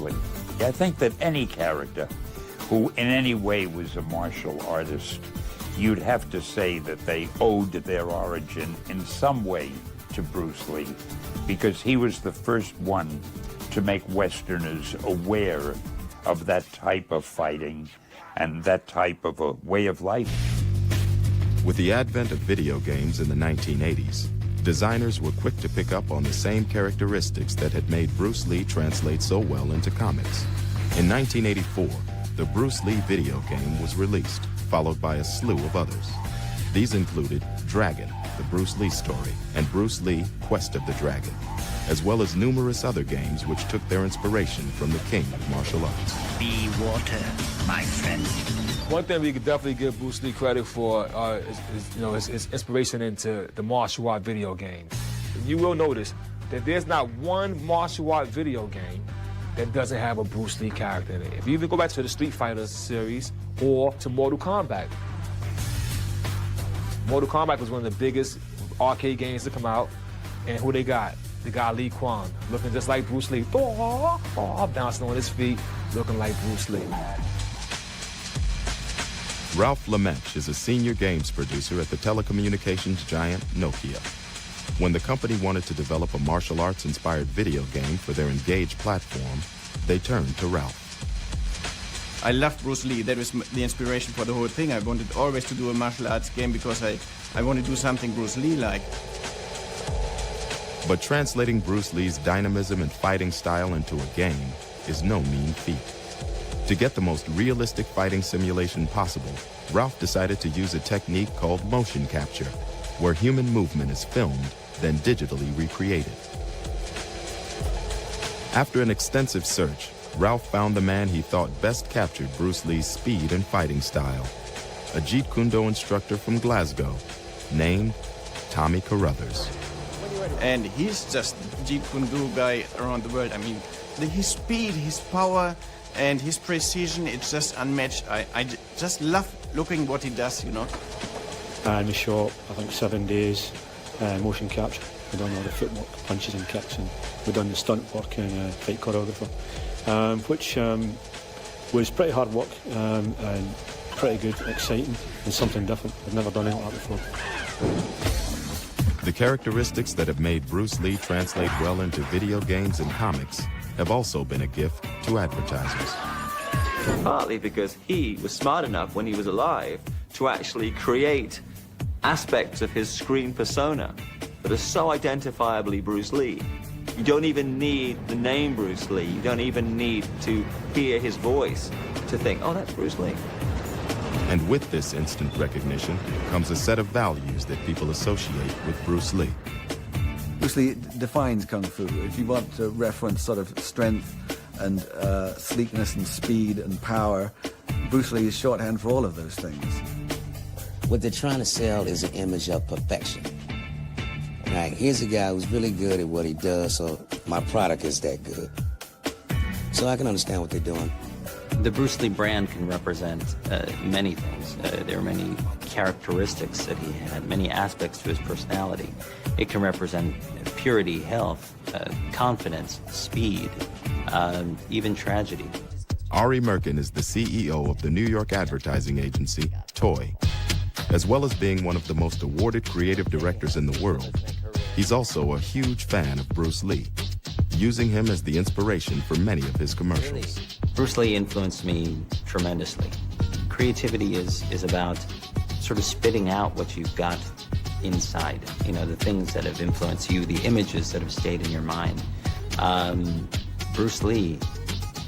Lee. I think that any character who in any way was a martial artist, you'd have to say that they owed their origin in some way to Bruce Lee, because he was the first one to make Westerners aware of that type of fighting and that type of a way of life. With the advent of video games in the 1980s, designers were quick to pick up on the same characteristics that had made Bruce Lee translate so well into comics. In 1984, the Bruce Lee video game was released, followed by a slew of others. These included Dragon, the Bruce Lee story, and Bruce Lee, Quest of the Dragon, as well as numerous other games which took their inspiration from the king of martial arts. Be water, my friend. One thing we could definitely give Bruce Lee credit for is his inspiration into the martial art video games. You will notice that there's not one martial art video game that doesn't have a Bruce Lee character in it. If you even go back to the Street Fighter series or to Mortal Kombat. Mortal Kombat was one of the biggest arcade games to come out, and who they got? The guy Lee Kwan, looking just like Bruce Lee, bouncing on his feet, looking like Bruce Lee. Ralph LeMaitre is a senior games producer at the telecommunications giant Nokia. When the company wanted to develop a martial arts-inspired video game for their Engage platform, they turned to Ralph. I loved Bruce Lee. That was the inspiration for the whole thing. I wanted always to do a martial arts game because I want to do something Bruce Lee-like. But translating Bruce Lee's dynamism and fighting style into a game is no mean feat. To get the most realistic fighting simulation possible, Ralph decided to use a technique called motion capture, where human movement is filmed, then digitally recreated. After an extensive search, Ralph found the man he thought best captured Bruce Lee's speed and fighting style, a Jeet Kune Do instructor from Glasgow named Tommy Carruthers. And he's just Jeet Kune Do guy around the world. I mean, his speed, his power, and his precision, it's just unmatched. I just love looking what he does, you know. And we shot, I think, 7 days, motion capture. We done all the footwork, punches and kicks, and we done the stunt work and fight choreographer, which was pretty hard work and pretty good, exciting, and something different. I've never done anything like that before. The characteristics that have made Bruce Lee translate well into video games and comics have also been a gift to advertisers. Partly because he was smart enough when he was alive to actually create aspects of his screen persona that are so identifiably Bruce Lee. You don't even need the name Bruce Lee. You don't even need to hear his voice to think, oh, that's Bruce Lee. And with this instant recognition comes a set of values that people associate with Bruce Lee. Bruce Lee defines Kung Fu. If you want to reference sort of strength and sleekness and speed and power, Bruce Lee is shorthand for all of those things. What they're trying to sell is an image of perfection. Right, here's a guy who's really good at what he does, so my product is that good. So I can understand what they're doing. The Bruce Lee brand can represent many things. There are many characteristics that he had, many aspects to his personality. It can represent purity, health, confidence, speed, even tragedy. Ari Merkin is the CEO of the New York advertising agency, Toy. As well as being one of the most awarded creative directors in the world, he's also a huge fan of Bruce Lee, using him as the inspiration for many of his commercials. Bruce Lee influenced me tremendously. Creativity is about sort of spitting out what you've got inside, you know, the things that have influenced you, the images that have stayed in your mind. Bruce Lee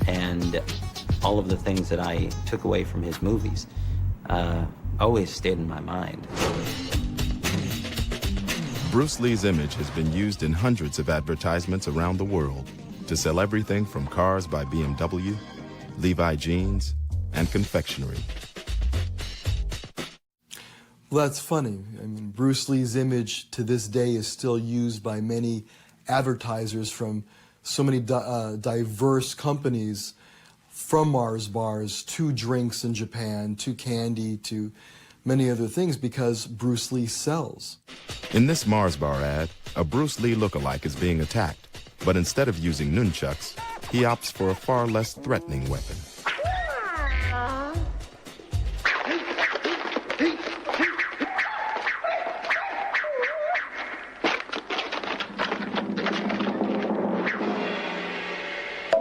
and all of the things that I took away from his movies always stayed in my mind. Bruce Lee's image has been used in hundreds of advertisements around the world to sell everything from cars by BMW, Levi jeans, and confectionery. Well, that's funny. I mean, Bruce Lee's image to this day is still used by many advertisers from so many diverse companies, from Mars bars to drinks in Japan to candy to many other things, because Bruce Lee sells. In this Mars bar ad, a Bruce Lee lookalike is being attacked, but instead of using nunchucks, he opts for a far less threatening weapon.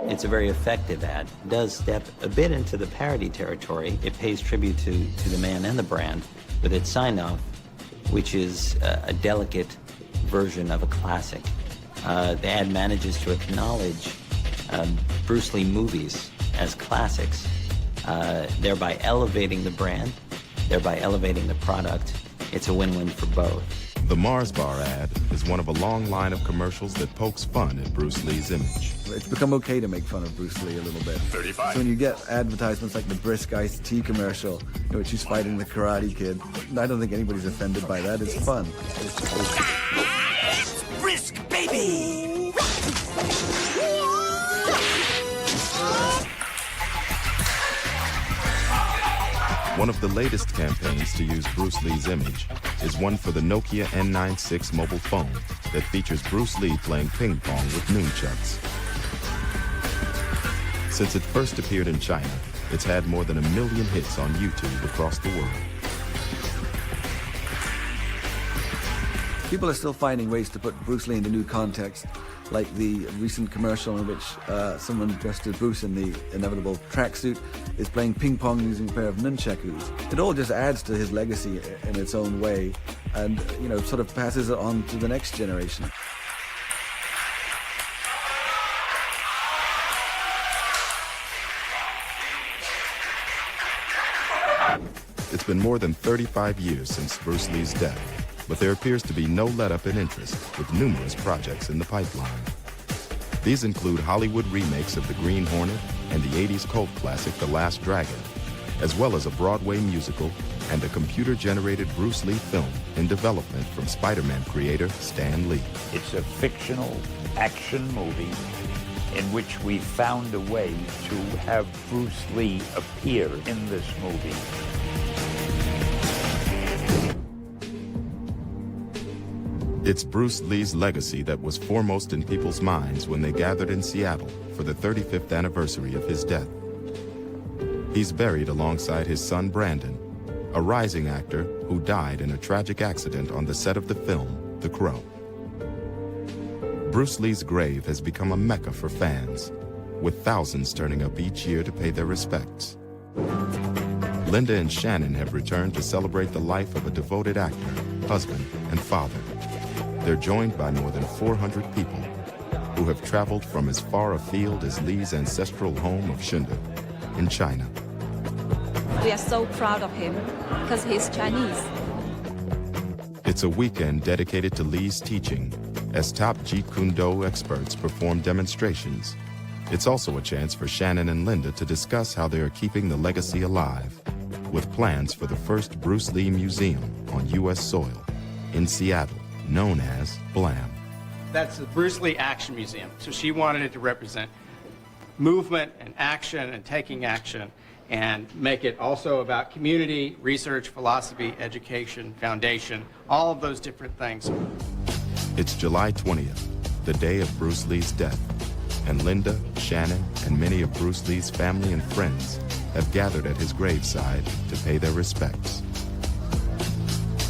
It's a very effective ad. It does step a bit into the parody territory. It pays tribute to the man and the brand with its sign-off, which is a delicate version of a classic. The ad manages to acknowledge Bruce Lee movies as classics, thereby elevating the brand, thereby elevating the product. It's a win-win for both. The Mars Bar ad is one of a long line of commercials that pokes fun at Bruce Lee's image. It's become okay to make fun of Bruce Lee a little bit. 35. So when you get advertisements like the Brisk Iced Tea commercial, in which he's fighting the Karate Kid, I don't think anybody's offended by that. It's fun. Brisk, baby! One of the latest campaigns to use Bruce Lee's image is one for the Nokia N96 mobile phone that features Bruce Lee playing ping pong with nunchucks. Since it first appeared in China, it's had more than 1 million hits on YouTube across the world. People are still finding ways to put Bruce Lee into new context, like the recent commercial in which someone dressed as Bruce in the inevitable tracksuit is playing ping pong using a pair of nunchakus. It all just adds to his legacy in its own way and, you know, sort of passes it on to the next generation. It's been more than 35 years since Bruce Lee's death, but there appears to be no let-up in interest, with numerous projects in the pipeline. These include Hollywood remakes of The Green Hornet and the 80s cult classic The Last Dragon, as well as a Broadway musical and a computer-generated Bruce Lee film in development from Spider-Man creator Stan Lee. It's a fictional action movie in which we found a way to have Bruce Lee appear in this movie. It's Bruce Lee's legacy that was foremost in people's minds when they gathered in Seattle for the 35th anniversary of his death. He's buried alongside his son Brandon, a rising actor who died in a tragic accident on the set of the film The Crow. Bruce Lee's grave has become a mecca for fans, with thousands turning up each year to pay their respects. Linda and Shannon have returned to celebrate the life of a devoted actor, husband, and father. They're joined by more than 400 people who have traveled from as far afield as Lee's ancestral home of Shunda in China. We are so proud of him because he's Chinese. It's a weekend dedicated to Lee's teaching as top Jeet Kune Do experts perform demonstrations. It's also a chance for Shannon and Linda to discuss how they are keeping the legacy alive, with plans for the first Bruce Lee Museum on U.S. soil in Seattle, known as BLAM. That's the Bruce Lee Action Museum. So she wanted it to represent movement and action and taking action, and make it also about community, research, philosophy, education, foundation, all of those different things. It's July 20th, the day of Bruce Lee's death, and Linda, Shannon, and many of Bruce Lee's family and friends have gathered at his graveside to pay their respects.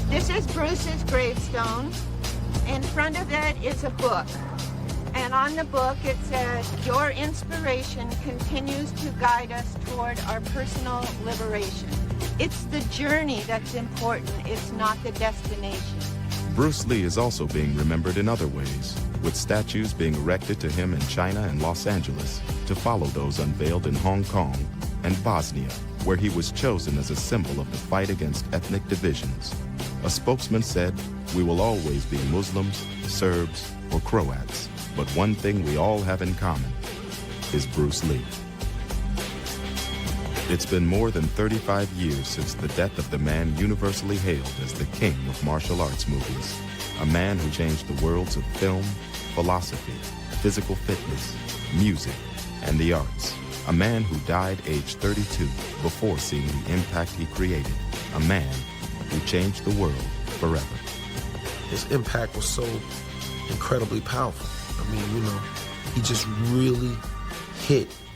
This is Bruce's gravestone. In front of it is a book. And on the book it says, "Your inspiration continues to guide us toward our personal liberation." It's the journey that's important, it's not the destination. Bruce Lee is also being remembered in other ways, with statues being erected to him in China and Los Angeles to follow those unveiled in Hong Kong and Bosnia, where he was chosen as a symbol of the fight against ethnic divisions. A spokesman said, "We will always be Muslims, Serbs, or Croats, but one thing we all have in common is Bruce Lee." It's been more than 35 years since the death of the man universally hailed as the king of martial arts movies, a man who changed the worlds of film, philosophy, physical fitness, music, and the arts. A man who died aged 32 before seeing the impact he created. A man who changed the world forever. His impact was so incredibly powerful. I mean, you know, he just really hit